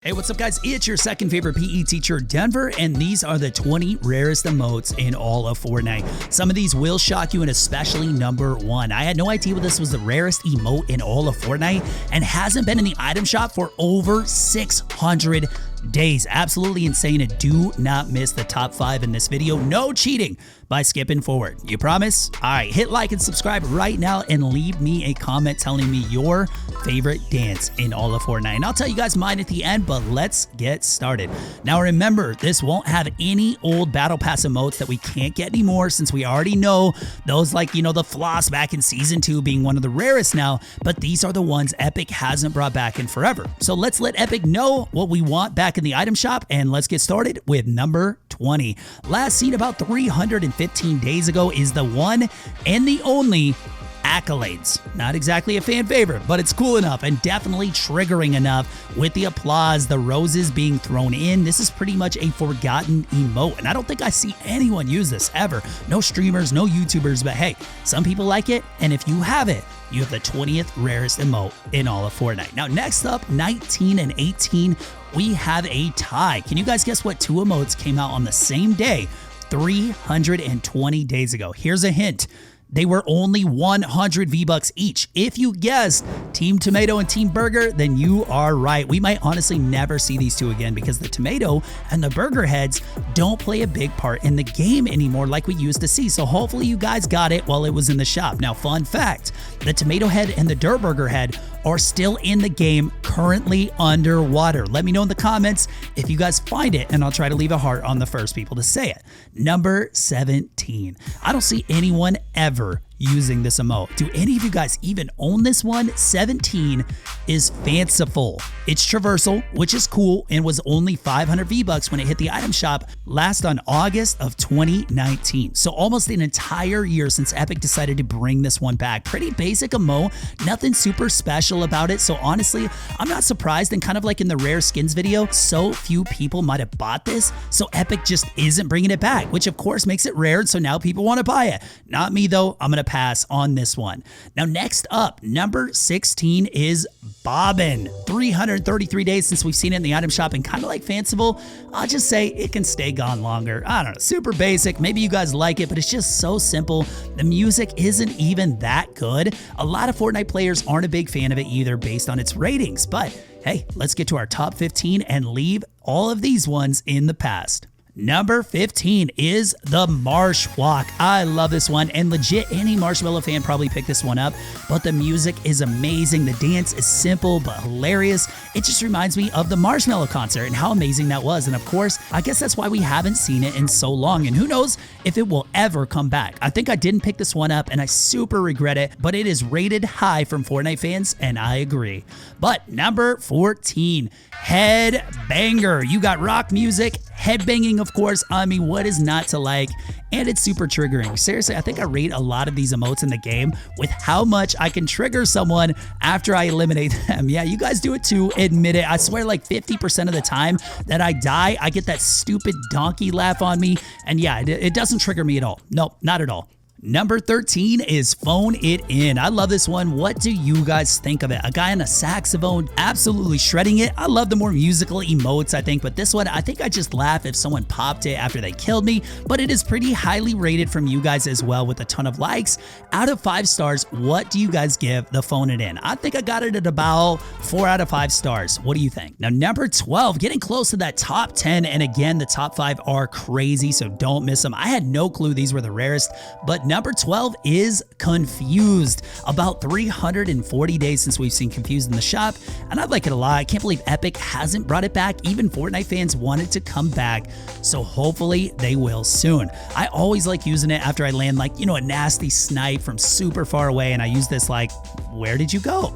Hey, what's up guys? It's your second favorite PE teacher, Denver, and these are the 20 rarest emotes in all of Fortnite. Some of these will shock you, and especially number 1. I had no idea this was the rarest emote in all of Fortnite and hasn't been in the item shop for over 600 days. Absolutely insane, and do not miss the top 5 in this video. No cheating by skipping forward. You promise? All right, hit like and subscribe right now and leave me a comment telling me your favorite dance in all of Fortnite. And I'll tell you guys mine at the end, but let's get started. Now remember, this won't have any old Battle Pass emotes that we can't get anymore, since we already know those, like, you know, the floss back in Season 2 being one of the rarest now, but these are the ones Epic hasn't brought back in forever. So let's let Epic know what we want back in the item shop, and let's get started with number 20. Last seen about 315 days ago is the one and the only Accolades. Not exactly a fan favorite, but it's cool enough and definitely triggering enough with the applause, the roses being thrown in. This is pretty much a forgotten emote, and I don't think I see anyone use this ever. No streamers, no YouTubers, but hey, some people like it, and if you have it, you have the 20th rarest emote in all of Fortnite. Now next up, 19 and 18, we have a tie. Can you guys guess what 2 emotes came out on the same day 320 days ago? Here's a hint. They were only 100 V-Bucks each. If you guessed Team Tomato and Team Burger, then you are right. We might honestly never see these two again, because the Tomato and the Burger heads don't play a big part in the game anymore like we used to see. So hopefully you guys got it while it was in the shop. Now, fun fact, the Tomato head and the Burger head are still in the game, currently underwater. Let me know in the comments if you guys find it, and I'll try to leave a heart on the first people to say it. Number 17. I don't see anyone ever using this emote. Do any of you guys even own this one? 17 is fanciful. It's traversal, which is cool, and was only 500 V-Bucks when it hit the item shop last on August of 2019. So almost an entire year since Epic decided to bring this one back. Pretty basic emote, nothing super special about it. So honestly, I'm not surprised, and kind of like in the rare skins video, so few people might have bought this, so Epic just isn't bringing it back, which of course makes it rare, so now people want to buy it. Not me though, I'm gonna pass on this one. Now next up, number 16 is Bobbin. 333 days since we've seen it in the item shop, and kind of like fanciful, I'll just say it can stay gone longer. I don't know, super basic. Maybe you guys like it, but it's just so simple. The music isn't even that good. A lot of Fortnite players aren't a big fan of it either based on its ratings, but hey, let's get to our top 15 and leave all of these ones in the past. Number 15 is the Marsh Walk. I love this one, and legit any Marshmallow fan probably picked this one up, but the music is amazing. The dance is simple but hilarious. It just reminds me of the Marshmallow concert and how amazing that was. And of course, I guess that's why we haven't seen it in so long, and who knows if it will ever come back. I think I didn't pick this one up, and I super regret it, but it is rated high from Fortnite fans, and I agree. But number 14, Headbanger. You got rock music, headbanging, of course. I mean, what is not to like? And it's super triggering. Seriously, I think I rate a lot of these emotes in the game with how much I can trigger someone after I eliminate them. Yeah, you guys do it too, admit it. I swear, like 50% of the time that I die, I get that stupid donkey laugh on me. And yeah, it doesn't trigger me at all. Nope, not at all. Number 13 is Phone It In. I love this one. What do you guys think of it? A guy on a saxophone absolutely shredding it. I love the more musical emotes, I think, but this one, I think I just laugh if someone popped it after they killed me, but it is pretty highly rated from you guys as well with a ton of likes. Out of 5 stars, what do you guys give the Phone It In? I think I got it at about 4 out of 5 stars. What do you think? Now, number 12, getting close to that top 10, and again, the top 5 are crazy, so don't miss them. I had no clue these were the rarest, but number 12 is Confused. About 340 days since we've seen Confused in the shop, and I like it a lot. I can't believe Epic hasn't brought it back. Even Fortnite fans want it to come back, so hopefully they will soon. I always like using it after I land, like, you know, a nasty snipe from super far away, and I use this like, where did you go?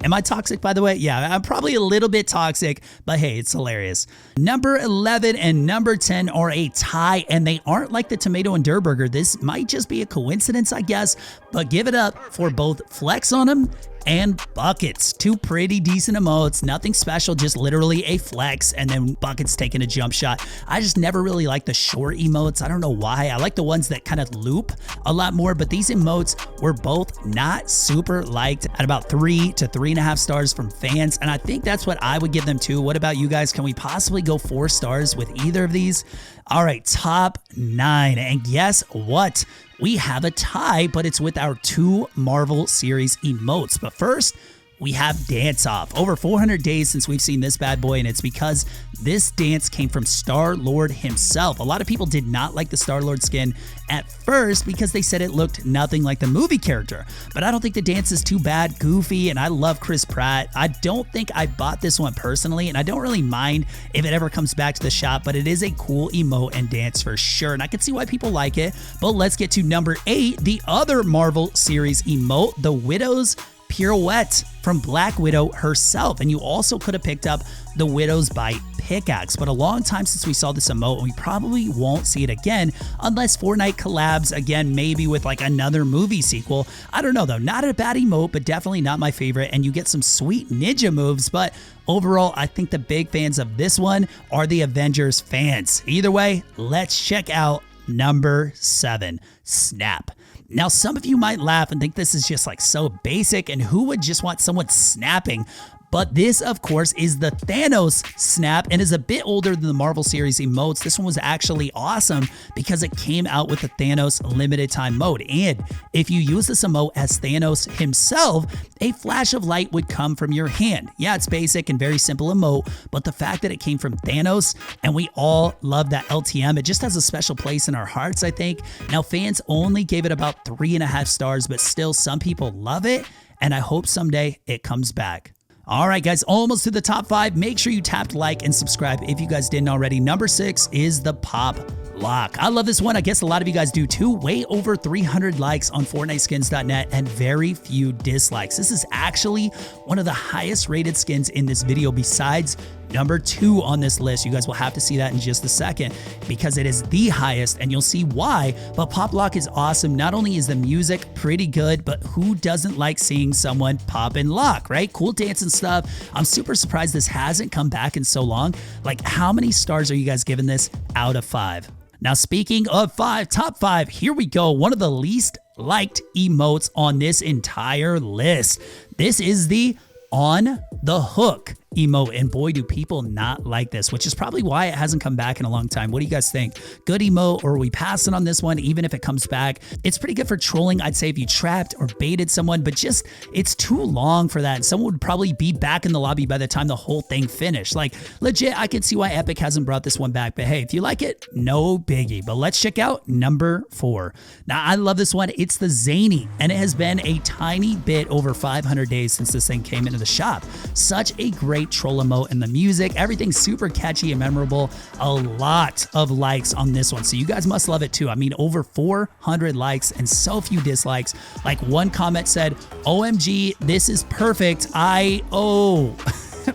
Am I toxic, by the way? Yeah, I'm probably a little bit toxic, but hey, it's hilarious. Number 11 and number 10 are a tie, and they aren't like the Tomato and Burger. This might just be a coincidence, I guess, but give it up for both Flex on them and buckets. Two pretty decent emotes, nothing special, just literally a flex, and then buckets taking a jump shot. I just never really liked the short emotes. I don't know why. I like the ones that kind of loop a lot more, but these emotes were both not super liked at about 3 to 3.5 stars from fans, and I think that's what I would give them too. What about you guys? Can we possibly go 4 stars with either of these? All right, top 9, and guess what? We have a tie, but it's with our 2 Marvel series emotes. But first, we have Dance Off. Over 400 days since we've seen this bad boy, and it's because this dance came from Star-Lord himself. A lot of people did not like the Star-Lord skin at first because they said it looked nothing like the movie character. But I don't think the dance is too bad, goofy, and I love Chris Pratt. I don't think I bought this one personally, and I don't really mind if it ever comes back to the shop, but it is a cool emote and dance for sure, and I can see why people like it. But let's get to number 8, the other Marvel series emote, the Widow's Pirouette from Black Widow herself. And you also could have picked up the Widow's Bite pickaxe, but a long time since we saw this emote, and we probably won't see it again unless Fortnite collabs again, maybe with like another movie sequel. I don't know though, not a bad emote, but definitely not my favorite, and you get some sweet ninja moves, but overall, I think the big fans of this one are the Avengers fans. Either way, let's check out number 7, Snap. Now, some of you might laugh and think this is just like so basic, and who would just want someone snapping? But this, of course, is the Thanos snap and is a bit older than the Marvel series emotes. This one was actually awesome because it came out with the Thanos limited time mode. And if you use this emote as Thanos himself, a flash of light would come from your hand. Yeah, it's basic and very simple emote, but the fact that it came from Thanos, and we all love that LTM, it just has a special place in our hearts, I think. Now, fans only gave it about 3.5 stars, but still some people love it, and I hope someday it comes back. All right, guys, almost to the top 5. Make sure you tapped like and subscribe if you guys didn't already. Number 6 is the Pop Lock. I love this one. I guess a lot of you guys do too. Way over 300 likes on FortniteSkins.net and very few dislikes. This is actually one of the highest rated skins in this video besides number 2 on this list. You guys will have to see that in just a second because it is the highest, and you'll see why. But Pop Lock is awesome. Not only is the music pretty good, but who doesn't like seeing someone pop and lock, right? Cool dance and stuff. I'm super surprised this hasn't come back in so long. Like, how many stars are you guys giving this out of 5? Now, speaking of 5, top 5, here we go. One of the least liked emotes on this entire list. This is the On the Hook emote, and boy, do people not like this, which is probably why it hasn't come back in a long time. What do you guys think? Good emote, or are we passing on this one even if it comes back? It's pretty good for trolling, I'd say, if you trapped or baited someone, but just it's too long for that, and someone would probably be back in the lobby by the time the whole thing finished. Like, legit, I can see why Epic hasn't brought this one back, but hey, if you like it, no biggie. But let's check out number 4. Now, I love this one. It's the Zany, and it has been a tiny bit over 500 days since this thing came into the shop. Such a great troll emote, and the music, everything's super catchy and memorable. A lot of likes on this one, so you guys must love it too. I mean, over 400 likes and so few dislikes. Like, one comment said, OMG, this is perfect,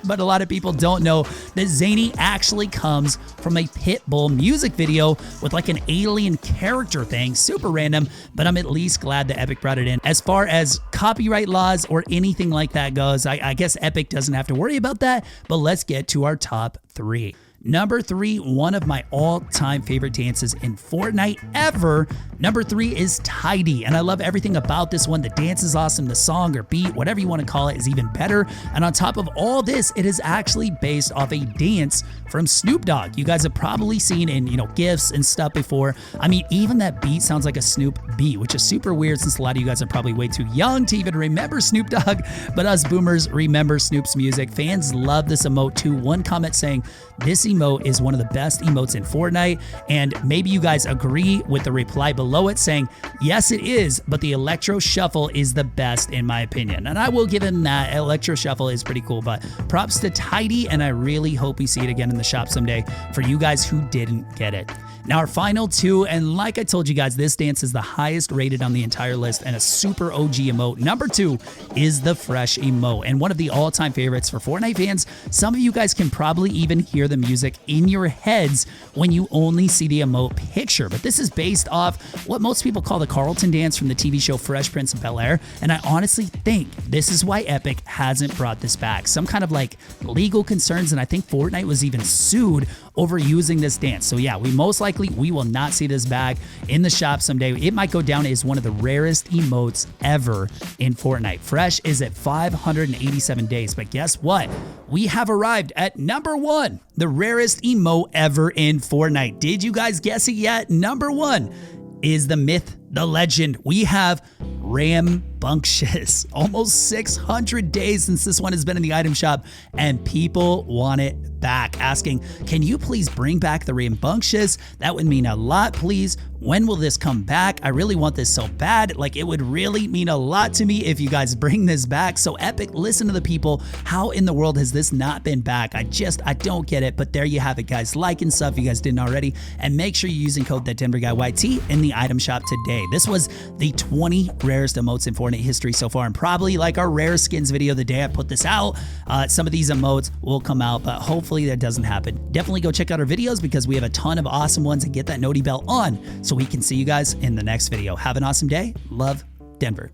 but a lot of people don't know that Zany actually comes from a Pitbull music video with like an alien character thing. Super random, but I'm at least glad that Epic brought it in. As far as copyright laws or anything like that goes, I guess Epic doesn't have to worry about that, but let's get to our top 3. Number 3, one of my all-time favorite dances in Fortnite ever. Number 3 is Tidy, and I love everything about this one. The dance is awesome, the song or beat, whatever you want to call it, is even better. And on top of all this, it is actually based off a dance from Snoop Dogg. You guys have probably seen in, GIFs and stuff before. I mean, even that beat sounds like a Snoop beat, which is super weird since a lot of you guys are probably way too young to even remember Snoop Dogg, but us boomers remember Snoop's music. Fans love this emote too. One comment saying, this emote is one of the best emotes in Fortnite, and maybe you guys agree with the reply below it saying, yes, it is, but the Electro Shuffle is the best in my opinion. And I will give him that. Electro Shuffle is pretty cool, but props to Tidy, and I really hope we see it again in the shop someday for you guys who didn't get it. Now our final two, and like I told you guys, this dance is the highest rated on the entire list and a super OG emote. Number 2 is the fresh emote, and one of the all-time favorites for Fortnite fans. Some of you guys can probably even hear the music in your heads when you only see the emote picture, but this is based off what most people call the Carlton dance from the TV show Fresh Prince of Bel-Air, and I honestly think this is why Epic hasn't brought this back. Some kind of like legal concerns, and I think Fortnite was even sued over using this dance. So yeah, we will not see this back in the shop someday. It might go down as one of the rarest emotes ever in Fortnite. Fresh is at 587 days, but guess what? We have arrived at number 1, the rarest emote ever in Fortnite. Did you guys guess it yet? Number 1 is the myth, the legend. We have rambunctious. Almost 600 days since this one has been in the item shop, and people want it back, asking, can you please bring back the rambunctious? That would mean a lot, please. When will this come back? I really want this so bad. Like, it would really mean a lot to me if you guys bring this back. So Epic, listen to the people. How in the world has this not been back? I don't get it, but there you have it, guys. Like and sub if you guys didn't already, and make sure you're using code ThatDenverGuyYT in the item shop today. This was the 20 rarest emotes in Fortnite history so far, and probably like our rare skins video the day I put this out. Some of these emotes will come out, but hopefully that doesn't happen. Definitely go check out our videos because we have a ton of awesome ones, and get that noti bell on so we can see you guys in the next video. Have an awesome day. Love, Denver.